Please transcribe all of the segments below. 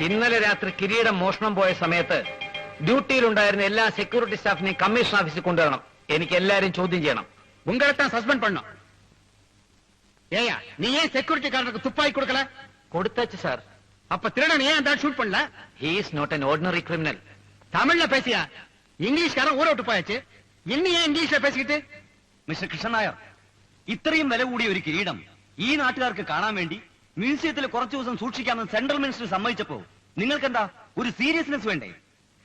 ഇന്നലെ രാത്രി കിരീടം മോഷണം പോയ സമയത്ത് ഡ്യൂട്ടിയിലുണ്ടായിരുന്ന എല്ലാ സെക്യൂരിറ്റി സ്റ്റാഫിനെയും കമ്മീഷൻ ഓഫീസിൽ കൊണ്ടുവരണം. എനിക്ക് എല്ലാരും ചോദ്യം ചെയ്യണം. உங்களைத்தான் சஸ்பெண்ட் பண்ணோம். ஏயா நீ ஏன் செக்யூரிட்டிக்காரனுக்கு துப்பாக்கி கொடுக்கல? கொடுத்தாச்சு சார். அப்ப திருடன் ஏன் அந்த ஷூட் பண்ணல? He is not an ordinary criminal. தமிழ்ல பேசியா? ഇംഗ്ലീഷ്കാരൻ ഊരോട്ട് പോയച്ച് ഇനി ഏൻ ഇംഗ്ലീഷിൽ പേസിക്കിട്ട്? മിസ്റ്റർ കൃഷ്ണൻ നായർ, ഇത്രയും വില കൂടിയ ഒരു കിരീടം ഈ നാട്ടുകാർക്ക് കാണാൻ വേണ്ടി മ്യൂസിയത്തിൽ കുറച്ചു ദിവസം സൂക്ഷിക്കാമെന്ന് സെൻട്രൽ മിനിസ്റ്റർ സമ്മതിച്ചപ്പോ നിങ്ങൾക്കെന്താ ഒരു സീരിയസ്നെസ് വേണ്ടേ?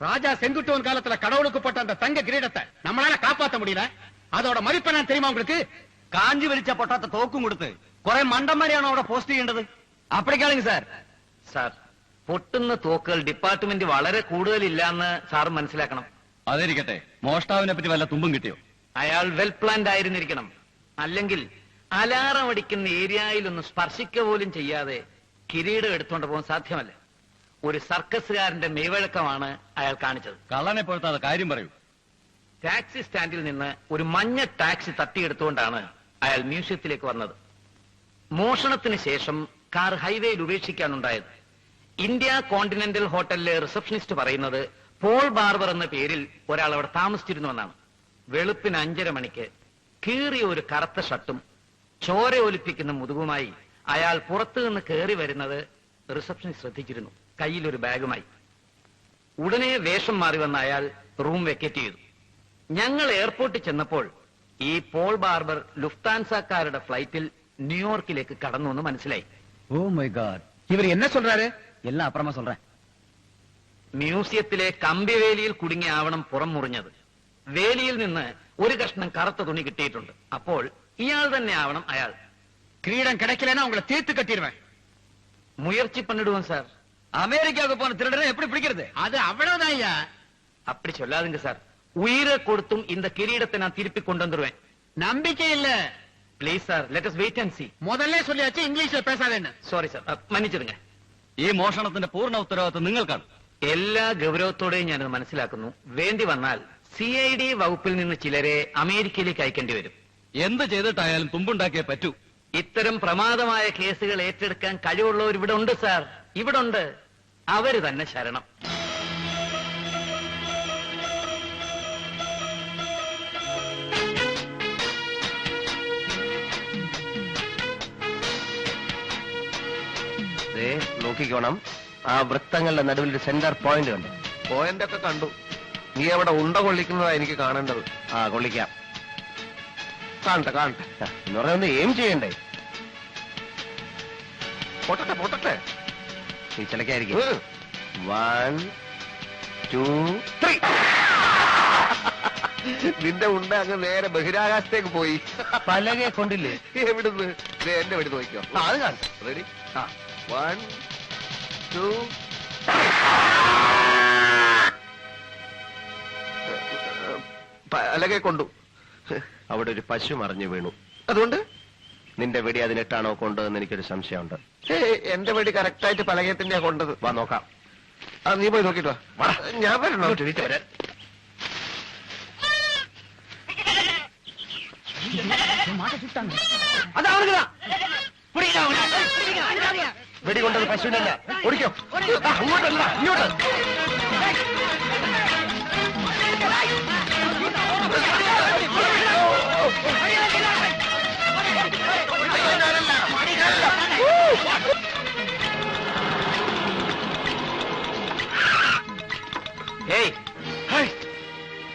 ராஜா செங்குட்டுவன் காலத்துல கடவுளுக்கு போட்ட அந்த தங்க கிரீடத்தை நம்மளால காப்பாற்ற முடியல. அதோட மதிப்பு நான் தெரியுமா உங்களுக்கு? കാഞ്ചി വലിച്ച പൊട്ടാത്ത തോക്കും കൊടുത്ത് കുറെ മണ്ടന്മാരെയാണോ അവിടെ പോസ്റ്റ് ചെയ്യേണ്ടത്? അപ്പടിക്കാണെങ്കിൽ സാർ സാർ, പൊട്ടുന്ന തോക്കുകൾ ഡിപ്പാർട്ട്മെന്റ് വളരെ കൂടുതലില്ലാന്ന് സാർ മനസ്സിലാക്കണം. അതിരിക്കട്ടെ, മോഷ്ടാവിനെ പറ്റി വല്ല തുമ്പും കിട്ടിയോ? അയാൾ വെൽ പ്ലാൻഡ് ആയിരുന്നിരിക്കണം. അല്ലെങ്കിൽ അലാറം അടിക്കുന്ന ഏരിയയിലൊന്നും സ്പർശിക്കുക പോലും ചെയ്യാതെ കിരീടം എടുത്തുകൊണ്ട് പോകാൻ സാധ്യമല്ല. ഒരു സർക്കസുകാരന്റെ മെയ്വഴക്കമാണ് അയാൾ കാണിച്ചത്. കള്ളനെ പോലത്തെ കാര്യം പറയൂ. ടാക്സി സ്റ്റാൻഡിൽ നിന്ന് ഒരു മഞ്ഞ ടാക്സി തട്ടിയെടുത്തുകൊണ്ടാണ് അയാൾ മ്യൂസിയത്തിലേക്ക് വന്നത്. മോഷണത്തിന് ശേഷം കാർ ഹൈവേയിൽ ഉപേക്ഷിക്കാനുണ്ടായത്. ഇന്ത്യ കോണ്ടിനെന്റൽ ഹോട്ടലിലെ റിസപ്ഷനിസ്റ്റ് പറയുന്നത് പോൾ ബാർബർ എന്ന പേരിൽ ഒരാൾ അവിടെ താമസിച്ചിരുന്നുവെന്നാണ്. വെളുപ്പിന് 5:30 മണിക്ക് കീറിയ ഒരു കറുത്ത ഷർട്ടും ചോര ഒലിപ്പിക്കുന്ന മുതുകുമായി അയാൾ പുറത്തുനിന്ന് കയറി വരുന്നത് റിസപ്ഷനിസ്റ്റ് ശ്രദ്ധിച്ചിരുന്നു, കയ്യിലൊരു ബാഗുമായി. ഉടനെ വേഷം മാറി വന്ന അയാൾ റൂം വെക്കേറ്റ് ചെയ്തു. ഞങ്ങൾ എയർപോർട്ടിൽ ചെന്നപ്പോൾ ഈ പോൾ ബാർബർ ലുഫ്താൻസക്കാരുടെ ഫ്ലൈറ്റിൽ ന്യൂയോർക്കിലേക്ക് കടന്നു എന്ന് മനസ്സിലായി. ഓ മൈ ഗാഡ്, ഇവർ എന്നെ சொல்றாரு? എല്ലാം അപ്പുറമാ சொல்றேன். മ്യൂസിയത്തിലെ കമ്പിവേലിയിൽ കുടുങ്ങിയ ആവണം പുറം മുറിഞ്ഞത്. വേലിയിൽ നിന്ന് ഒരു കഷ്ണം കറുത്ത തുണി കിട്ടിയിട്ടുണ്ട്. അപ്പോൾ ഇയാൾ തന്നെ ആവണം അയാൾ. கிரீடம் கிடைக்கலன்னா உங்களை தீர்த்து கட்டிடுவேன். മുയற்சி பண்ணிடுவோம் சார். அமெரிக்காவுக்கு போன திருடனை எப்படி பிடிக்கிறது? அது அவ்வளவுதான் ஐயா. அப்படி சொல்லாதுங்க சார். உயிரை கொடுத்தும் இந்த கிரீடத்தை நான் திருப்பி கொண்டு வந்துருவேன். நம்பிக்கை இல்ல. Please sir, let us wait and see. முதல்ல சொல்லியாச்சு இங்கிலீஷ்ல பேசாதேன்னு. Sorry sir, മன்னிച്ചിരുங்க. ഈ മോഷണത്തിന്റെ പൂർണ്ണ ഉത്തരവാദിത്വം നിങ്ങൾക്കാണ്. എല്ലാ ഗൗരവത്തോടെയും ഞാനത് മനസ്സിലാക്കുന്നു. വേണ്ടി വന്നാൽ CID വകുപ്പിൽ നിന്ന് ചിലരെ അമേരിക്കയിലേക്ക് അയക്കേണ്ടി വരും. എന്ത് ചെയ്തിട്ടായാലും തുമ്പുണ്ടാക്കിയേ പറ്റൂ. ഇത്തരം പ്രമാദമായ കേസുകൾ ഏറ്റെടുക്കാൻ കഴിവുള്ളവർ ഇവിടെ ഉണ്ട് സാർ, ഇവിടെ ഉണ്ട്. അവര് തന്നെ ശരണം. നോക്കിക്കോണം, ആ വൃത്തങ്ങളുടെ നടുവിൽ ഒരു സെന്റർ പോയിന്റ് ഉണ്ട്. പോയിന്റ് ഒക്കെ കണ്ടു. നീ അവിടെ ഉണ്ട കൊള്ളിക്കുന്നതാ എനിക്ക് കാണേണ്ടത്. ആ, കൊള്ളിക്കാം. കാണട്ടെ കാണട്ടെ എന്ന് പറഞ്ഞ ഒന്ന് എയിം ചെയ്യണ്ടേ? പൊട്ടട്ടെ പൊട്ടട്ടെ. നീ ചിലക്കായിരിക്കും. 1 2 3. നിന്റെ ഉണ്ട അങ്ങ് നേരെ ബഹിരാകാശത്തേക്ക് പോയി. പലകെ കൊണ്ടില്ലേ? എവിടുന്ന്? എന്റെ വെടി നോക്കിയോ. അത് കാണട്ടെ. റെഡി? 1 2 പലകെ കൊണ്ടു. അവിടെ ഒരു പശു മറിഞ്ഞു വീണു. അതുകൊണ്ട് നിന്റെ വെടി അതിനിട്ടാണോ കൊണ്ടതെന്ന് എനിക്കൊരു സംശയമുണ്ട്. എന്റെ വെടി കറക്റ്റായിട്ട് പലകയത്തിന്റെയാ കൊണ്ടത്. വാ നോക്കാം. നീ പോയി നോക്കിട്ടോ. ഞാൻ വരണോ? വരാൻ. വെടി കൊണ്ടത് പശുവിനല്ല. ഓടിക്കോ. അങ്ങോട്ടല്ല, ഇങ്ങോട്ട്.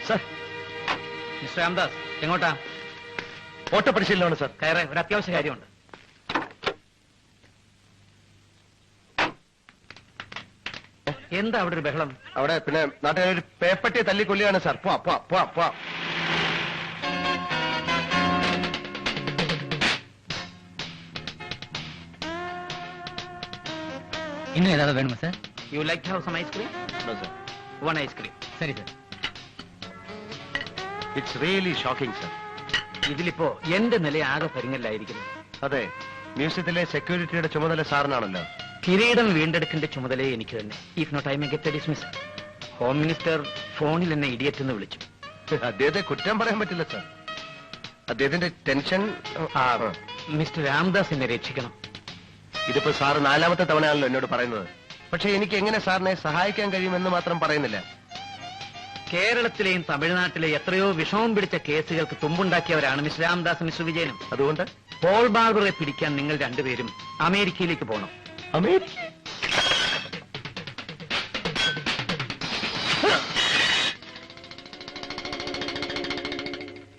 സർ, മിസ്റ്റർ രാംദാസ്, എങ്ങോട്ടാ? ഓട്ട പരിശീലനമാണ് സർ. കയറേ, ഒരു അത്യാവശ്യ കാര്യമുണ്ട്. എന്താ അവിടെ ഒരു ബഹളം? അവിടെ പിന്നെ നാട്ടുകാർ ഒരു പേപ്പട്ടിയെ തല്ലിക്കൊല്ലുകയാണ് സാർ. പോ പോ പോ പോ. இன்னும் ஏதாவது வேணுமா sir? You like to have some ice cream? No sir. 1 ice cream. சரி sir. It's really shocking sir. ഇതിലിപ്പോ എന്റെ നില ആകെ പരിങ്ങല്ലായിരിക്കുന്നു. അതെ, മ്യൂസിയത്തിലെ സെക്യൂരിറ്റിയുടെ ചുമതല സാറിനാണല്ലോ. കിരീടം വീണ്ടെടുക്കേണ്ട ചുമതലയെ എനിക്ക് തന്നെ. If not I may get dismiss. Home minister ഫോണിൽ എന്നെ ഇഡിയറ്റ് എന്ന് വിളിച്ചു. അദ്ദേഹത്തെ കുറ്റം പറയാൻ പറ്റില്ല സാർ. അദ്ദേഹത്തിന്റെ ടെൻഷൻ. മിസ്റ്റർ രാംദാസ് എന്നെ രക്ഷിക്കണം. ഇതിപ്പോ സാറ് 4ാമത്തെ തവണയാണല്ലോ എന്നോട് പറയുന്നത്. പക്ഷെ എനിക്ക് എങ്ങനെ സാറിനെ സഹായിക്കാൻ കഴിയുമെന്ന് മാത്രം പറയുന്നില്ല. കേരളത്തിലെയും തമിഴ്നാട്ടിലെയും എത്രയോ വിഷമം പിടിച്ച കേസുകൾക്ക് തുമ്പുണ്ടാക്കിയവരാണ് മിസ്റ്റർ രാംദാസ്, മിസ്റ്റർ വിജയനും. അതുകൊണ്ട് പോൾ ബാർബറെ പിടിക്കാൻ നിങ്ങൾ രണ്ടുപേരും അമേരിക്കയിലേക്ക് പോകണം. അമേരിക്ക?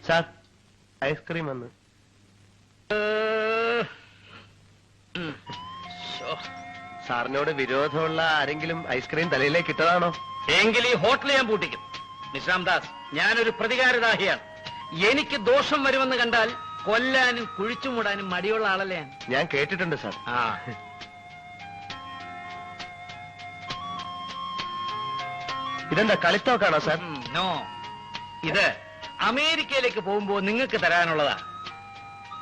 സാർ, ഐസ്ക്രീം വന്ന്. സാറിനോട് വിരോധമുള്ള ആരെങ്കിലും ഐസ്ക്രീം തലയിലേക്ക് ഇട്ടതാണോ? എങ്കിൽ ഈ ഹോട്ടൽ ഞാൻ പൂട്ടിക്കും. മിസ്റ്റർ രാംദാസ്, ഞാനൊരു പ്രതികാരദാഹിയാണ്. എനിക്ക് ദോഷം വരുമെന്ന് കണ്ടാൽ കൊല്ലാനും കുഴിച്ചു മൂടാനും മടിയുള്ള ആളല്ലേ ഞാൻ. ഞാൻ കേട്ടിട്ടുണ്ട് സാർ. ഇതെന്താ കളിത്തോക്കാണോ സാർ? നോ, ഇത് അമേരിക്കയിലേക്ക് പോകുമ്പോ നിങ്ങൾക്ക് തരാനുള്ളതാ.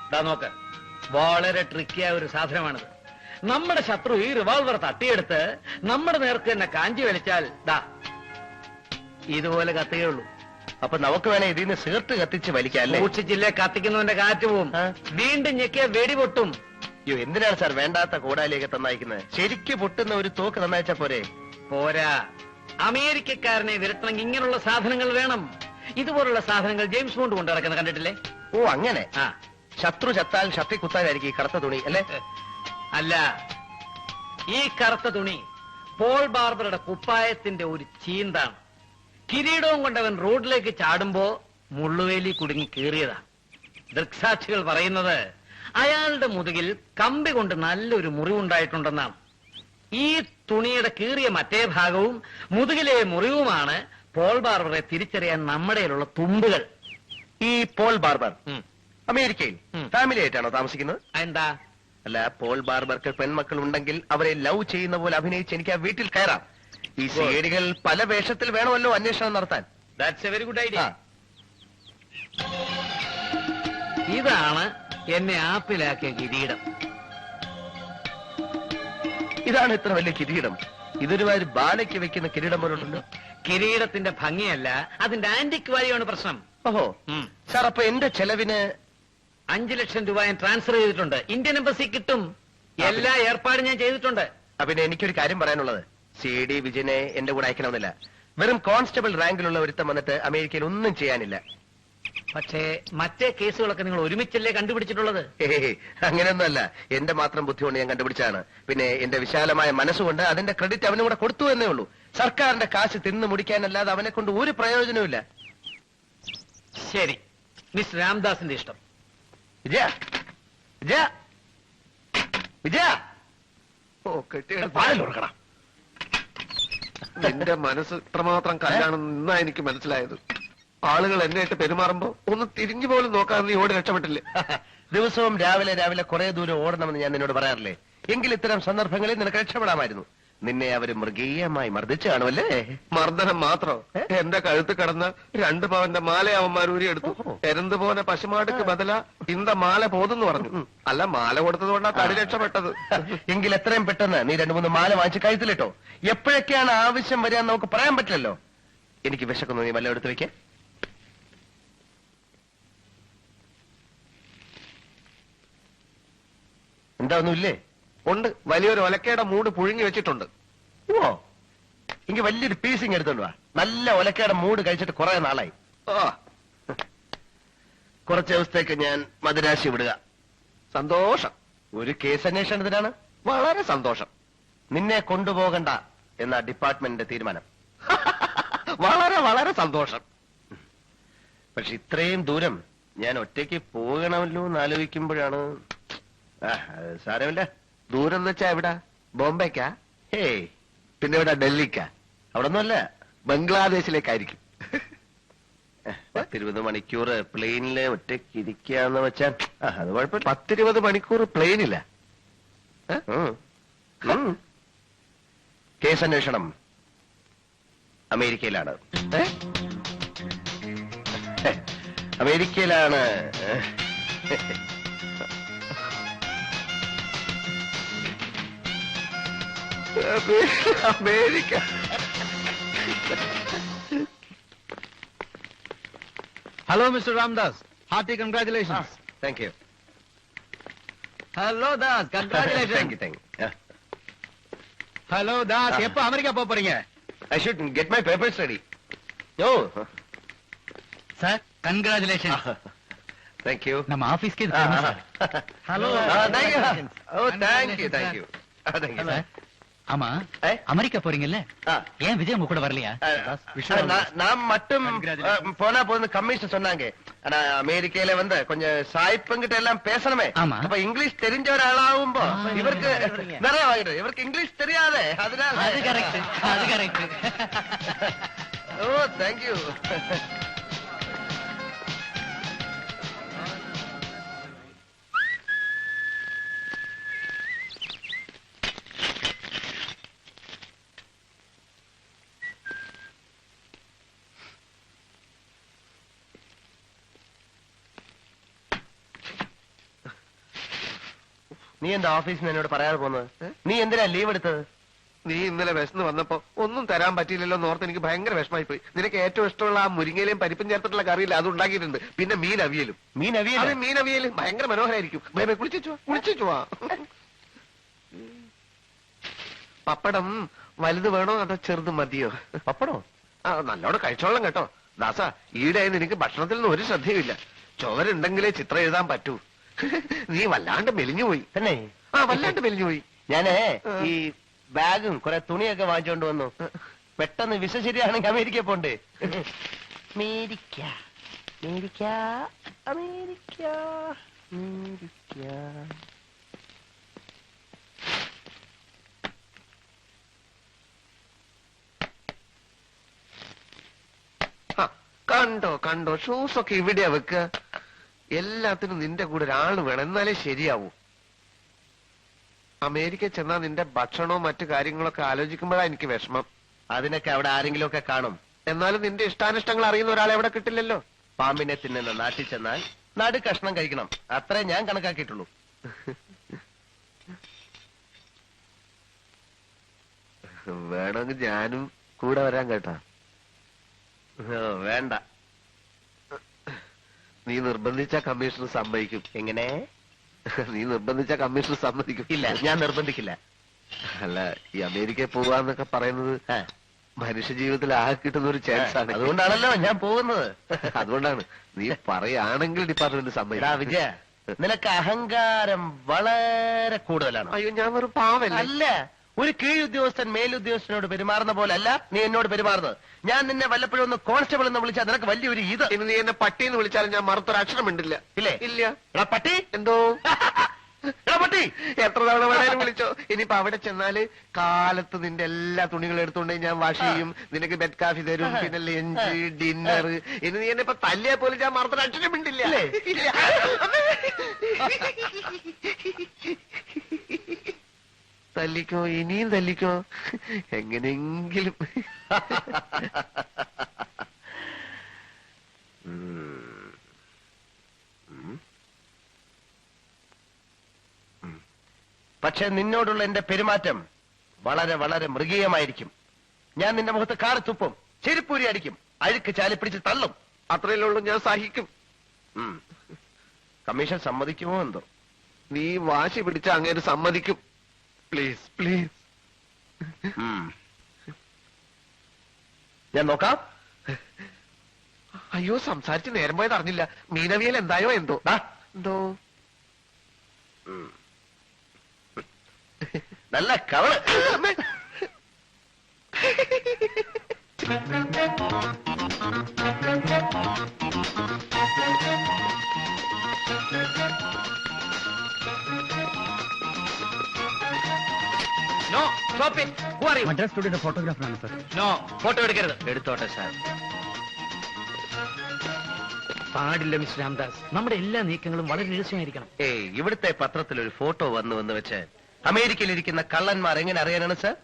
ഇതാ നോക്ക്, വളരെ ട്രിക്കിയായ ഒരു സാധനമാണിത്. നമ്മുടെ ശത്രു ഈ റിവോൾവർ തട്ടിയെടുത്ത് നമ്മുടെ നേർക്ക് തന്നെ കാഞ്ചി വലിച്ചാൽ ദാ ഇതുപോലെ കത്തുകയുള്ളൂ. അപ്പൊ നമുക്ക് വേണേ ഇതിൽ നിന്ന് സിഗരറ്റ് കത്തിച്ച് വലിക്കാം അല്ലേ? സൂക്ഷിച്ചില്ലേ കത്തിക്കുന്നവന്റെ കാറ്റ് പോവും. വീണ്ടും ഞെക്കിയ വെടി പൊട്ടും. അയ്യോ, എന്തിനാണ് സാർ വേണ്ടാത്ത കോടാലിയൊക്കെ തന്നയക്കുന്നത്? ശരിക്ക് പൊട്ടുന്ന ഒരു തോക്ക് തന്നയച്ചാ പോരെ? പോരാ, അമേരിക്കക്കാരനെ വിരട്ടണമെങ്കിൽ ഇങ്ങനെയുള്ള സാധനങ്ങൾ വേണം. ഇതുപോലുള്ള സാധനങ്ങൾ ജെയിംസ് ബോണ്ട് കൊണ്ട് നടക്കുന്നത് കണ്ടിട്ടില്ലേ? ഓ അങ്ങനെ. ശത്രു ചത്താൽ ഷർട്ടി കുത്താനായിരിക്കും ഈ കറുത്ത തുണി അല്ലേ? അല്ല, ഈ കറുത്ത തുണി പോൾ ബാർബറുടെ കുപ്പായത്തിന്റെ ഒരു ചീന്താണ്. കിരീടവും കൊണ്ടവൻ റോഡിലേക്ക് ചാടുമ്പോ മുള്ളുവേലി കുടുങ്ങി കീറിയതാ. ദൃക്സാക്ഷികൾ പറയുന്നത് അയാളുടെ മുതുകിൽ കമ്പി കൊണ്ട് നല്ലൊരു മുറിവുണ്ടായിട്ടുണ്ടെന്നാണ്. ഈ തുണിയുടെ കീറിയ മറ്റേ ഭാഗവും മുതുകിലെ മുറിവുമാണ് പോൾ ബാർബറെ തിരിച്ചറിയാൻ നമ്മുടെയിലുള്ള തുമ്പുകൾ. ഈ പോൾ ബാർബർ അമേരിക്കയിൽ ഫാമിലി ആയിട്ടാണോ താമസിക്കുന്നത്? എന്താ? അല്ല, പോൾ ബാർബർക്ക് പെൺമക്കൾ ഉണ്ടെങ്കിൽ അവരെ ലവ് ചെയ്യുന്ന പോലെ അഭിനയിച്ച് എനിക്ക് ആ വീട്ടിൽ കയറാം. ഈ സിഐഡികൾ പല വേഷത്തിൽ വേണമല്ലോ അന്വേഷണം നടത്താൻ. That's A very good idea. ഇതാണ് എന്നെ ആപ്പിലാക്കിയ കിരീടം. ഇതാണ് ഇത്ര വലിയ കിരീടം? ഇതൊരുമാതിരി ബാലയ്ക്ക് വെക്കുന്ന കിരീടം പോലുണ്ടല്ലോ. കിരീടത്തിന്റെ ഭംഗിയല്ല, അതിന്റെ ആന്റിക് വാല്യൂ ആണ് പ്രശ്നം. ഓഹോ സാർ, അപ്പൊ എന്റെ ചെലവിന് 5 ലക്ഷം രൂപ ഞാൻ ട്രാൻസ്ഫർ ചെയ്തിട്ടുണ്ട്. ഇന്ത്യൻ എംബസി കിട്ടും. എല്ലാ ഏർപ്പാടും ഞാൻ ചെയ്തിട്ടുണ്ട്. പിന്നെ എനിക്കൊരു കാര്യം പറയാനുള്ളത്, CD വിജയനെ എന്റെ കൂടെ അയക്കണമെന്നില്ല. വെറും കോൺസ്റ്റബിൾ റാങ്കിലുള്ള ഒരുത്തം വന്നിട്ട് അമേരിക്കയിൽ ഒന്നും ചെയ്യാനില്ല. പക്ഷേ മറ്റേ കേസുകളൊക്കെ നിങ്ങൾ ഒരുമിച്ചല്ലേ കണ്ടുപിടിച്ചിട്ടുള്ളത്? അങ്ങനെയൊന്നുമല്ല, എന്റെ മാത്രം ബുദ്ധി കൊണ്ട് ഞാൻ കണ്ടുപിടിച്ചാണ്. പിന്നെ എന്റെ വിശാലമായ മനസ്സുകൊണ്ട് അതിന്റെ ക്രെഡിറ്റ് അവനും കൂടെ കൊടുത്തു എന്നേ ഉള്ളൂ. സർക്കാരിന്റെ കാശ് തിന്നു മുടിക്കാനല്ലാതെ അവനെ കൊണ്ട് ഒരു പ്രയോജനവുമില്ല. ശരി, മിസ് രാംദാസിന്റെ ഇഷ്ടം. വിജയ വിജയ വിജയ, ഓ കെട്ടിയെടുക്കണം. നിന്റെ മനസ്സ് ഇത്രമാത്രം കല്ലാണെന്ന് ഇന്നാ എനിക്ക് മനസ്സിലായത്. ആളുകൾ എന്നെയായിട്ട് പെരുമാറുമ്പോ ഒന്ന് തിരിഞ്ഞു പോലും നോക്കാതെ നീ ഓടി രക്ഷപ്പെട്ടില്ലേ? ദിവസവും രാവിലെ രാവിലെ കുറെ ദൂരം ഓടണമെന്ന് ഞാൻ നിന്നോട് പറയാറില്ലേ? എങ്കിൽ ഇത്തരം സന്ദർഭങ്ങളിൽ നിനക്ക് രക്ഷപ്പെടാമായിരുന്നു. നിന്നെ അവര് മൃഗീയമായി മർദ്ദിച്ചു കാണുമല്ലേ? മർദ്ദനം മാത്രോ? എന്റെ കഴുത്ത് കിടന്ന് 2 പവന്റെ മാല അവന്മാർ ഊരിയെടുത്തു. എരന്ത് പോലെ പശുമാടുക്ക് ബദല ഇന്ത മാല പോതെന്ന് പറഞ്ഞു. അല്ല, മാല കൊടുത്തതുകൊണ്ടാ തടി രക്ഷപ്പെട്ടത്. എങ്കിൽ എത്രയും പെട്ടെന്ന് നീ 2-3 മാല വാങ്ങിച്ച് കഴുത്തിലിട്ടോ. എപ്പോഴൊക്കെയാണ് ആവശ്യം വരിക നമുക്ക് പറയാൻ പറ്റില്ലല്ലോ. എനിക്ക് വിശക്കുന്നു, നീ വല്ല എടുത്ത് വെക്കേ. എന്താ ഒന്നുമില്ലേ? ഉണ്ട്, വലിയൊരു ഒലക്കയുടെ മൂട് പുഴുങ്ങി വെച്ചിട്ടുണ്ട്. ഓ, എങ്കിൽ വലിയൊരു പീസിങ് എടുത്തോണ്ട് വാ. നല്ല ഒലക്കയുടെ മൂട് കഴിച്ചിട്ട് കുറെ നാളായി. കുറച്ച് ദിവസത്തേക്ക് ഞാൻ മദിരാശി വിടുക. സന്തോഷം. ഒരു കേസ് അന്വേഷണത്തിനാണ്. വളരെ സന്തോഷം. നിന്നെ കൊണ്ടുപോകണ്ട എന്ന ഡിപ്പാർട്ട്മെന്റിന്റെ തീരുമാനം. വളരെ വളരെ സന്തോഷം. പക്ഷെ ഇത്രയും ദൂരം ഞാൻ ഒറ്റയ്ക്ക് പോകണമല്ലോ എന്ന് ആലോചിക്കുമ്പോഴാണ്. സാരമില്ല. ദൂരം എന്ന് വെച്ചാ എവിടാ? ബോംബെക്കാ? ഹേയ്, പിന്നെ എവിടാ? ഡൽഹിക്കാ? അവിടെ ഒന്നുമല്ല, ബംഗ്ലാദേശിലേക്കായിരിക്കും. 10-20 മണിക്കൂർ പ്ലെയിനില് ഒറ്റയ്ക്ക് ഇരിക്കാന്ന് വെച്ചാൽ അത് കുഴപ്പമില്ല. 10-20 മണിക്കൂർ പ്ലെയിനില്ല. കേസ് അന്വേഷണം അമേരിക്കയിലാണ്. അമേരിക്കയിലാണ്. America. Hello mister Ramdas, hearty congratulations. Thank you. Hello Das, thank you, thank you. Hello Das, எப்ப அமெரிக்கா போப் போறீங்க? I should get my papers ready. No. Sir congratulations. Thank you. ನಮ್ಮ ಆಫೀಸ್ಗೆ Hello. Thank you. Oh, thank you, thank you. Thank you. ஆமா, Eh? America போறீங்கல்ல, Ah. ஏன் விஜய் உங்க கூட வரலையா? நான் மட்டும் போனா போதும் கமிஷன் சொன்னாங்க. ஆனா அமெரிக்கையில வந்து கொஞ்சம் சாய்ப்பங்கிட்ட எல்லாம் பேசணுமே. ஆமா. அப்ப இங்கிலீஷ் தெரிஞ்ச ஒரு ஆளாகும்போ இவருக்கு நிறைய ஆயிடும். இவருக்கு இங்கிலீஷ் தெரியாதே, அதனால. அது கரெக்ட், அது கரெக்ட். ஓ, தேங்க்யூ. നീ എന്താ ഓഫീസിൽ എന്നോട് പറയാതെ പോന്നത്? നീ എന്തിനാ ലീവ് എടുത്തത്? നീ ഇന്നലെ വിശന്ന് വന്നപ്പോ ഒന്നും തരാൻ പറ്റിയില്ലല്ലോ എന്നോർത്ത് എനിക്ക് ഭയങ്കര വിഷമായി പോയി. നിനക്ക് ഏറ്റവും ഇഷ്ടമുള്ള ആ മുരിങ്ങയിലും പരിപ്പും ചേർത്തിട്ടുള്ള കറിയില്ല, അത് ഉണ്ടാക്കിയിട്ടുണ്ട്. പിന്നെ മീൻ അവിയലും. മീൻ അവിയൽ? അത് മീൻ അവിയലും ഭയങ്കര മനോഹരായിരിക്കും. ബേബേ കുളിച്ചു വാ. പപ്പടം വലുത് വേണോ അതോ ചെറുത് മതിയോ? പപ്പടോ? ആ, നല്ലോണം കഴിച്ചോളാം കേട്ടോ. ദാസ, ഈയിടെ നിനക്ക് ഭക്ഷണത്തിൽ നിന്ന് ഒരു ശ്രദ്ധയുമില്ല. ചോരുണ്ടെങ്കിലേ ചിത്രം എഴുതാൻ പറ്റൂ. നീ വല്ലാണ്ട് മെലിഞ്ഞുപോയി. തന്നെ? ആ, വല്ലാണ്ട് മെലിഞ്ഞുപോയി. ഞാനേ ഈ ബാഗും കുറെ തുണിയൊക്കെ വാങ്ങിച്ചോണ്ട് വന്നു. പെട്ടെന്ന് വിസ ശരിയാണെങ്കിൽ അമേരിക്ക പോണ്ടേ? America, America, America, America. ആ, കണ്ടോ ഷൂസൊക്കെ ഇവിടെയാ വെക്കുക. എല്ലാത്തിനും നിന്റെ കൂടെ ഒരാള് വേണം, എന്നാലേ ശരിയാവൂ. അമേരിക്ക ചെന്നാ നിന്റെ ഭക്ഷണവും മറ്റു കാര്യങ്ങളൊക്കെ ആലോചിക്കുമ്പോഴാ എനിക്ക് വിഷമം. അതിനൊക്കെ അവിടെ ആരെങ്കിലും ഒക്കെ കാണും. എന്നാലും നിന്റെ ഇഷ്ടാനിഷ്ടങ്ങൾ അറിയുന്ന ഒരാളെ എവിടെ കിട്ടില്ലല്ലോ. പാമ്പിനെ തിന്നുന്ന നാട്ടിൽ ചെന്നാൽ നടു കഷ്ണം കഴിക്കണം, അത്രേ ഞാൻ കണക്കാക്കിയിട്ടുള്ളൂ. വേണമെങ്കിൽ ഞാനും കൂടെ വരാൻ കേട്ടാ. വേണ്ട. നീ നിർബന്ധിച്ച കമ്മീഷണർ സമ്മതിക്കും. എങ്ങനെ? നീ നിർബന്ധിച്ച കമ്മീഷണർ സമ്മതിക്കും. ഇല്ല, ഞാൻ നിർബന്ധിക്കില്ല. അല്ല, ഈ അമേരിക്കയിൽ പോവാന്നൊക്കെ പറയുന്നത് ആ, മനുഷ്യ ജീവിതത്തിൽ ആകെ കിട്ടുന്ന ഒരു ചാൻസ് ആണ്. അതുകൊണ്ടാണല്ലോ ഞാൻ പോകുന്നത്. അതുകൊണ്ടാണ്. നീ പറയുകയാണെങ്കിൽ ഡിപ്പാർട്ട്മെന്റ് എടാ സമ്മതിക്കും. വിജയ, നിനക്ക് അഹങ്കാരം വളരെ കൂടുതലാണ്. അയ്യോ, ഞാൻ വെറും പാവല്ലേ. അല്ല, ഒരു കീഴുദ്യോഗസ്ഥൻ മേലുദ്യോഗസ്ഥനോട് പെരുമാറുന്ന പോലെ അല്ല നീ എന്നോട് പെരുമാറുന്നത്. ഞാൻ നിന്നെ വല്ലപ്പോഴും ഒന്ന് കോൺസ്റ്റബിൾ എന്ന് വിളിച്ചാൽ നിനക്ക് വലിയൊരു ഇത്. ഇനി നീ എന്നെ പട്ടിന്ന് വിളിച്ചാലും ഞാൻ മറുത്തൊരക്ഷരം ഉണ്ടില്ല. ഇല്ലേ? ഇല്ല. എടാ പട്ടി, എന്തോ എടാ പട്ടി. എത്ര തവണ വേണേലും വിളിച്ചോ. ഇനിയിപ്പോ അവിടെ ചെന്നാല് കാലത്ത് നിന്റെ എല്ലാ തുണികളും എടുത്തുകൊണ്ട് ഞാൻ വാഷ് ചെയ്യും. നിനക്ക് ബെഡ് കാഫി തരും, പിന്നെ ലഞ്ച്, ഡിന്നർ. ഇനി നീ എന്നെ ഇപ്പൊ തല്ലിയാ പോലും ഞാൻ മറുത്തൊരക്ഷരം ഉണ്ടില്ല. ഇല്ല. തല്ലിക്കോ, ഇനിയും തല്ലിക്കോ, എങ്ങനെയെങ്കിലും. പക്ഷെ നിന്നോടുള്ള എന്റെ പെരുമാറ്റം വളരെ വളരെ മൃഗീയമായിരിക്കും. ഞാൻ നിന്റെ മുഖത്ത് കാറി തുപ്പും, ചെരുപ്പൂരി അടിക്കും, അഴുക്ക് ചാലിപ്പിടിച്ച് തള്ളും. അത്രയല്ലേ ഉള്ളൂ, ഞാൻ സഹിക്കും. കമ്മീഷൻ സമ്മതിക്കുമോ എന്തോ? നീ വാശി പിടിച്ച അങ്ങേര് സമ്മതിക്കും. Please please. ഞാൻ നോക്കാം. അയ്യോ, സംസാരിച്ച് നേരം പോയത് അറിഞ്ഞില്ല. മീനവിയൽ എന്തായോ എന്തോ. എന്തോ നല്ല കവള്. No, stop it. Who are you? Madras സ്റ്റുഡിയോയുടെ ഫോട്ടോഗ്രാഫറാണ് സാർ. നോ, ഫോട്ടോ എടുക്കരുത്. എടുത്തോട്ടെ സാർ. പാടില്ല മിസ്റ്റർ രാംദാസ്. നമ്മുടെ എല്ലാ നീക്കങ്ങളും വളരെ രഹസ്യമായിരിക്കണം. ഏയ്, ഇവിടുത്തെ പത്രത്തിൽ ഒരു ഫോട്ടോ വന്ന് വെച്ച് അമേരിക്കയിൽ ഇരിക്കുന്ന കള്ളന്മാർ എങ്ങനെ അറിയാനാണ് സാർ?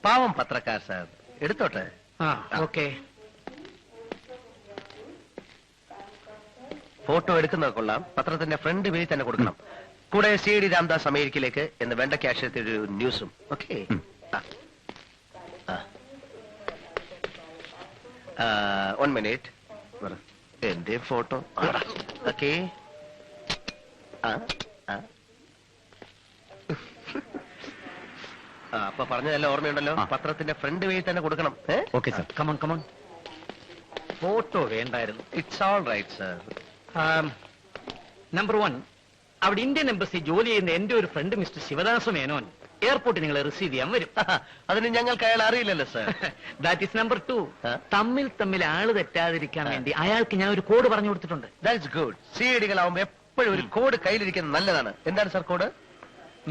പാവം പത്രക്കാർ സാർ. എടുത്തോട്ടെ. ആ, ഓക്കെ. ഫോട്ടോ എടുക്കുന്നത് കൊള്ളാം. പത്രത്തിന്റെ ഫ്രണ്ട് പേജ് തന്നെ കൊടുക്കണം. കൂടെ CD രാംദാസ് അമേരിക്കയിലേക്ക് എന്ന് വെണ്ടയ്ക്ക് അക്ഷരത്തിൽ ഒരു ന്യൂസും. ഓക്കെ. 1 minute. എന്റെ ഫോട്ടോ ഓക്കെ. അപ്പൊ പറഞ്ഞതെല്ലാം ഓർമ്മയുണ്ടല്ലോ. ആ. പത്രത്തിന്റെ ഫ്രണ്ട് പേജിൽ തന്നെ കൊടുക്കണം. Okay sir. Come on come on. Photo വേണ്ടായിരുന്നു. It's all right sir. Number 1, അവിടെ ഇന്ത്യൻ എംബസി ജോലി ചെയ്യുന്ന എന്റെ ഒരു ഫ്രണ്ട് മിസ്റ്റർ ശിവദാസ മേനോൻ എയർപോർട്ടിൽ നിങ്ങളെ റിസീവ് ചെയ്യാൻ വരും. അതിന് ഞങ്ങൾക്ക് അയാൾ അറിയില്ലല്ലോ സർ. That is number 2. ആ? തമ്മിൽ ആള് തെറ്റാതിരിക്കാൻ വേണ്ടി അയാൾക്ക് ഞാൻ ഒരു കോഡ് പറഞ്ഞു കൊടുത്തിട്ടുണ്ട്. That's good. സിഐഡികളാവുമ്പോ എപ്പോഴും ഒരു കോഡ് കയ്യിലിരിക്കുന്നത് നല്ലതാണ്. എന്താണ് സർ കോഡ്?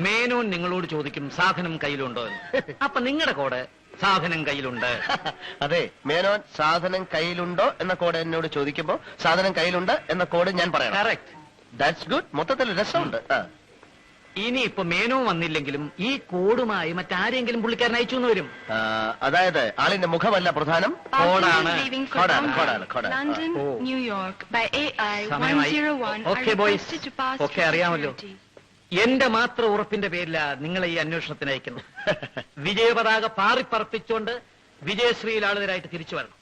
മേനോൻ നിങ്ങളോട് ചോദിക്കും സാധനം കയ്യിലുണ്ടോ എന്ന്. അപ്പൊ നിങ്ങളുടെ കോഡ് സാധനം കയ്യിലുണ്ട്. അതെ, മേനോൻ സാധനം കയ്യിലുണ്ടോ എന്ന കോഡ് എന്നോട് ചോദിക്കുമ്പോ സാധനം കയ്യിലുണ്ട് എന്ന കോഡ് ഞാൻ പറയണം. കറക്റ്റ്. That's good. മൊത്തത്തിൽ രസമുണ്ട്. ഇനി ഇപ്പൊ മേനോ വന്നില്ലെങ്കിലും ഈ കോഡുമായി മറ്റാരെങ്കിലും പുള്ളിക്കാരൻ അയച്ചു എന്ന് വരും. അതായത് ആളിന്റെ മുഖമല്ല പ്രധാനം, കോഡാണ്. leaving for കോഡാണ്, Bombay, കോഡാണ്, കോഡാണ്. London, oh. New York by AI സമയമായി. 101 Okay, are boys. requested to pass Okay, through അറിയാമല്ലോ. security. എന്റെ മാത്രം ഉറപ്പിന്റെ പേരിലാ നിങ്ങളെ ഈ അന്വേഷണത്തിന് അയക്കുന്നു. വിജയപതാക പാറിപ്പറപ്പിച്ചുകൊണ്ട് വിജയശ്രീലാളിതരായിട്ട് തിരിച്ചു വരണം.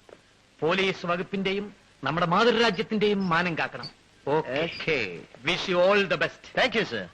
പോലീസ് വകുപ്പിന്റെയും നമ്മുടെ മാതൃരാജ്യത്തിന്റെയും മാനം കാക്കണം. Okay. Okay. Wish you all the best. Thank you, sir.